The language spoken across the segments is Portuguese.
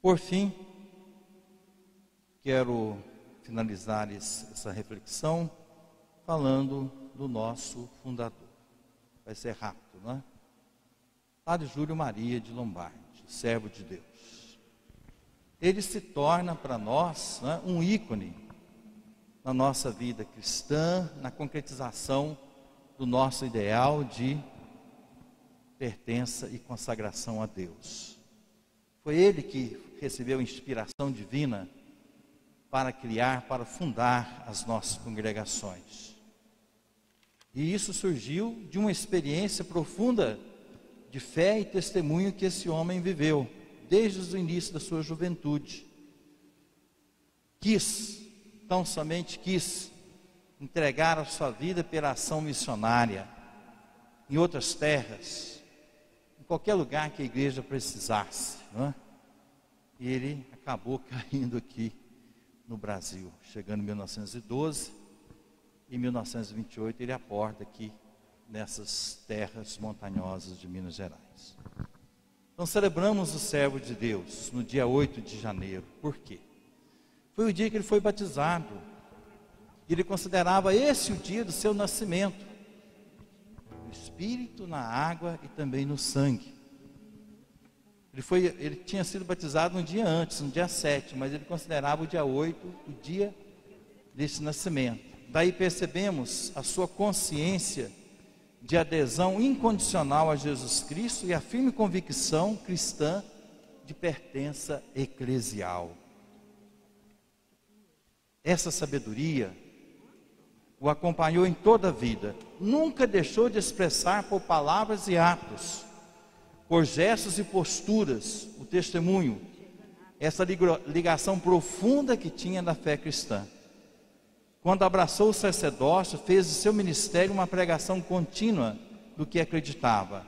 Por fim, quero finalizar essa reflexão falando do nosso fundador. Vai ser rápido, não é? Padre Júlio Maria de Lombardi, servo de Deus. Ele se torna para nós, não é, um ícone na nossa vida cristã, na concretização do nosso ideal de pertença e consagração a Deus. Foi ele que recebeu inspiração divina para criar, para fundar as nossas congregações. E isso surgiu de uma experiência profunda de fé e testemunho que esse homem viveu, desde o início da sua juventude. Tão somente quis entregar a sua vida pela ação missionária, em outras terras, em qualquer lugar que a igreja precisasse, não é? E ele acabou caindo aqui no Brasil, chegando em 1912, em 1928 ele aporta aqui nessas terras montanhosas de Minas Gerais. Então celebramos o servo de Deus no dia 8 de janeiro. Por quê? Foi o dia que ele foi batizado. Ele considerava esse o dia do seu nascimento. No Espírito, na água e também no sangue. Ele tinha sido batizado um dia antes, no dia 7, mas ele considerava o dia 8 o dia desse nascimento. Daí percebemos a sua consciência de adesão incondicional a Jesus Cristo e a firme convicção cristã de pertença eclesial. Essa sabedoria o acompanhou em toda a vida. Nunca deixou de expressar por palavras e atos, por gestos e posturas, o testemunho, essa ligação profunda que tinha da fé cristã. Quando abraçou o sacerdócio, fez de seu ministério uma pregação contínua do que acreditava.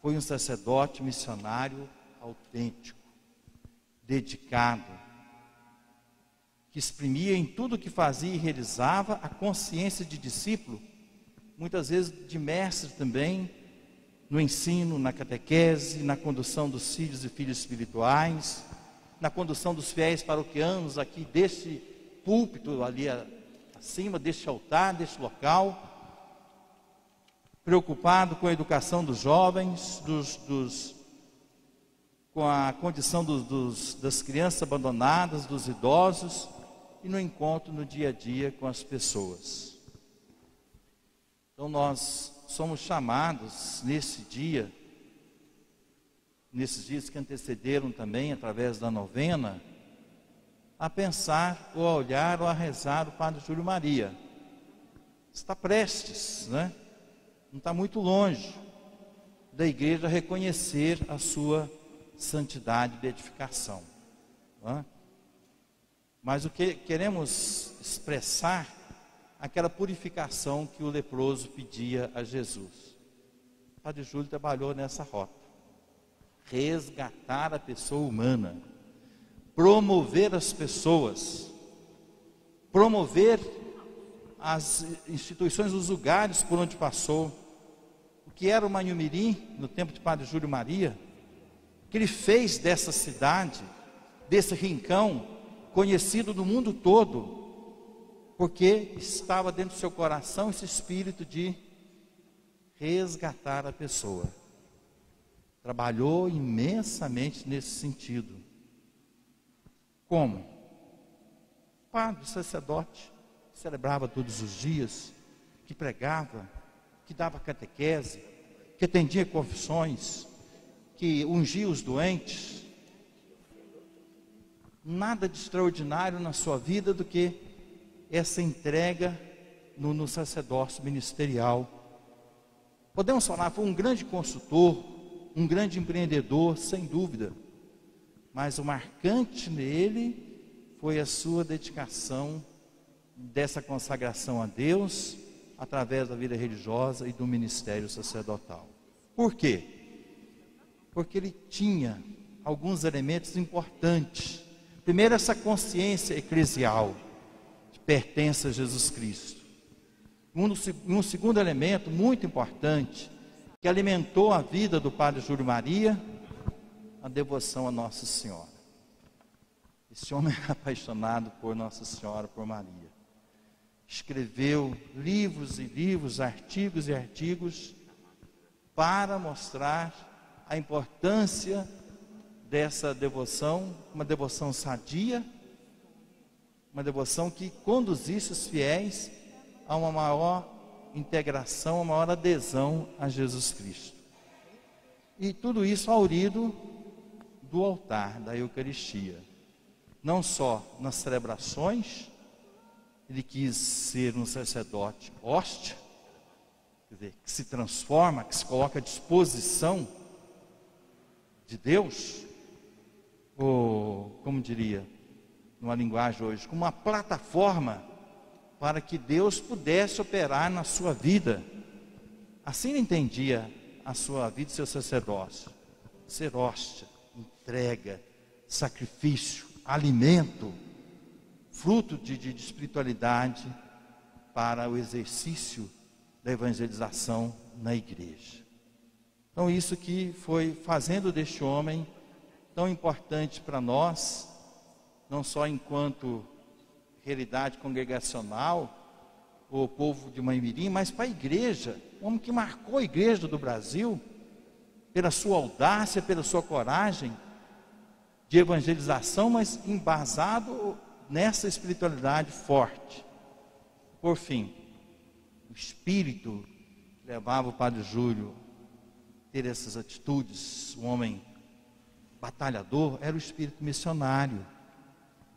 Foi um sacerdote missionário autêntico, dedicado, que exprimia em tudo o que fazia e realizava a consciência de discípulo, muitas vezes de mestre também, no ensino, na catequese, na condução dos filhos e filhas espirituais, na condução dos fiéis paroquianos aqui deste púlpito, ali acima deste altar, deste local, preocupado com a educação dos jovens, com a condição das crianças abandonadas, dos idosos, e no encontro no dia a dia com as pessoas. Então nós somos chamados nesses dias que antecederam também, através da novena, a pensar, ou a olhar, ou a rezar o Padre Júlio Maria. Está prestes, né? Não está muito longe da igreja reconhecer a sua santidade e beatificação. Não é? Mas o que queremos expressar, aquela purificação que o leproso pedia a Jesus. O Padre Júlio trabalhou nessa rota. Resgatar a pessoa humana, promover as pessoas, promover as instituições, os lugares por onde passou. O que era o Manhumirim, no tempo de Padre Júlio Maria, que ele fez dessa cidade, desse rincão, conhecido no mundo todo, porque estava dentro do seu coração esse espírito de resgatar a pessoa. Trabalhou imensamente nesse sentido. Como? Padre, sacerdote, que celebrava todos os dias, que pregava, que dava catequese, que atendia confissões, que ungia os doentes. Nada de extraordinário na sua vida do que essa entrega no sacerdócio ministerial. Podemos falar, foi um grande consultor, um grande empreendedor, sem dúvida, mas o marcante nele foi a sua dedicação dessa consagração a Deus, através da vida religiosa e do ministério sacerdotal. Por quê? Porque ele tinha alguns elementos importantes. Primeiro, essa consciência eclesial, de pertença a Jesus Cristo. Um segundo elemento muito importante, que alimentou a vida do Padre Júlio Maria, a devoção a Nossa Senhora. Esse homem era apaixonado por Nossa Senhora, por Maria. Escreveu livros e livros, artigos e artigos, para mostrar a importância dessa devoção, uma devoção sadia, uma devoção que conduzisse os fiéis a uma maior integração, uma maior adesão a Jesus Cristo. E tudo isso aurido do altar da Eucaristia. Não só nas celebrações, ele quis ser um sacerdote hóstia, quer dizer, que se transforma, que se coloca à disposição de Deus, ou, como diria, numa linguagem hoje, como uma plataforma para que Deus pudesse operar na sua vida. Assim ele entendia a sua vida e seu sacerdócio. Ser hóstia, entrega, sacrifício, alimento, fruto de espiritualidade para o exercício da evangelização na igreja. Então isso que foi fazendo deste homem tão importante para nós, não só enquanto realidade congregacional, o povo de Mãe-Mirim, mas para a igreja, um homem que marcou a igreja do Brasil, pela sua audácia, pela sua coragem de evangelização, mas embasado nessa espiritualidade forte. Por fim, o espírito que levava o Padre Júlio a ter essas atitudes, um homem batalhador, era o espírito missionário.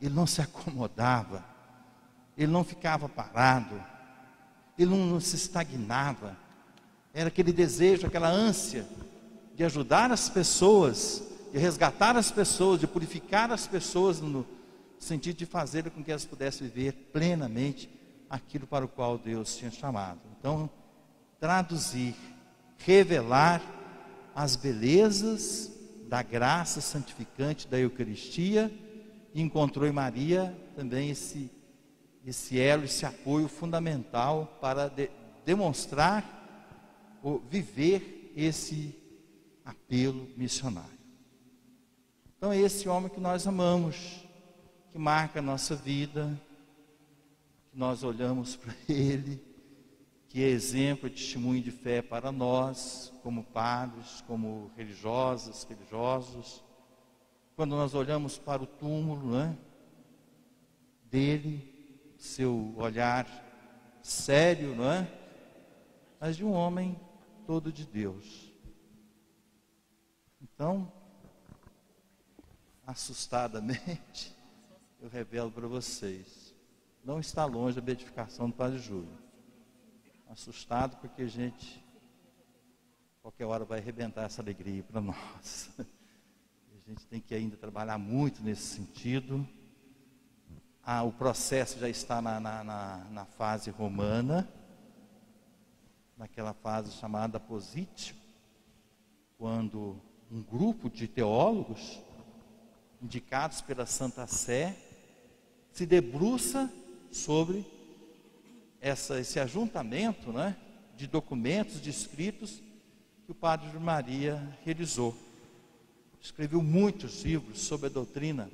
Ele não se acomodava, ele não ficava parado, ele não se estagnava. Era aquele desejo, aquela ânsia de ajudar as pessoas, de resgatar as pessoas, de purificar as pessoas no sentido de fazer com que elas pudessem viver plenamente aquilo para o qual Deus tinha chamado. Então, traduzir, revelar as belezas da graça santificante da Eucaristia, e encontrou em Maria também esse elo, esse apoio fundamental para demonstrar ou viver esse apelo missionário. Então é esse homem que nós amamos, que marca a nossa vida, que nós olhamos para ele, que é exemplo, testemunho de fé para nós, como padres, como religiosos. Quando nós olhamos para o túmulo, né, dele, seu olhar sério, não é? Mas de um homem todo de Deus. Então, assustadamente, eu revelo para vocês, não está longe a beatificação do Padre Júlio. Assustado porque a gente, qualquer hora vai arrebentar essa alegria para nós. A gente tem que ainda trabalhar muito nesse sentido. O processo já está na fase romana, naquela fase chamada positio, quando um grupo de teólogos, indicados pela Santa Sé, se debruça sobre esse ajuntamento, né, de documentos, de escritos que o Padre Júlio Maria realizou. Escreveu muitos livros sobre a doutrina.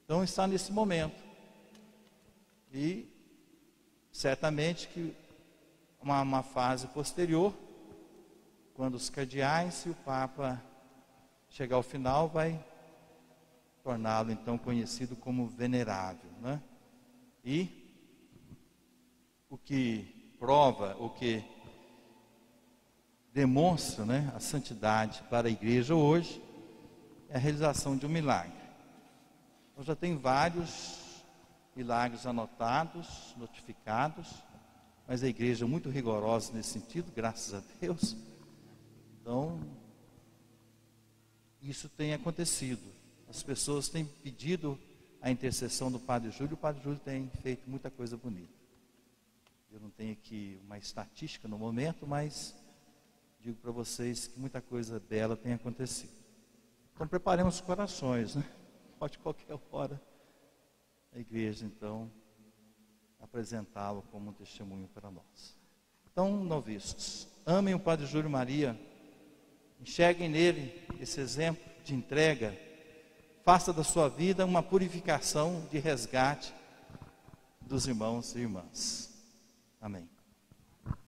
Então está nesse momento. E certamente que uma fase posterior, quando os cardeais e o Papa chegar ao final, vai torná-lo então conhecido como venerável, né? E o que prova, o que demonstra, né, a santidade para a igreja hoje é a realização de um milagre. Eu já tenho vários milagres anotados, notificados, mas a igreja é muito rigorosa nesse sentido, graças a Deus. Então, isso tem acontecido. As pessoas têm pedido a intercessão do Padre Júlio, o Padre Júlio tem feito muita coisa bonita. Eu não tenho aqui uma estatística no momento, mas digo para vocês que muita coisa bela tem acontecido. Então preparemos os corações, né? Pode qualquer hora a igreja então apresentá-lo como um testemunho para nós. Então, noviços, amem o Padre Júlio Maria, enxerguem nele esse exemplo de entrega, faça da sua vida uma purificação de resgate dos irmãos e irmãs. Amém.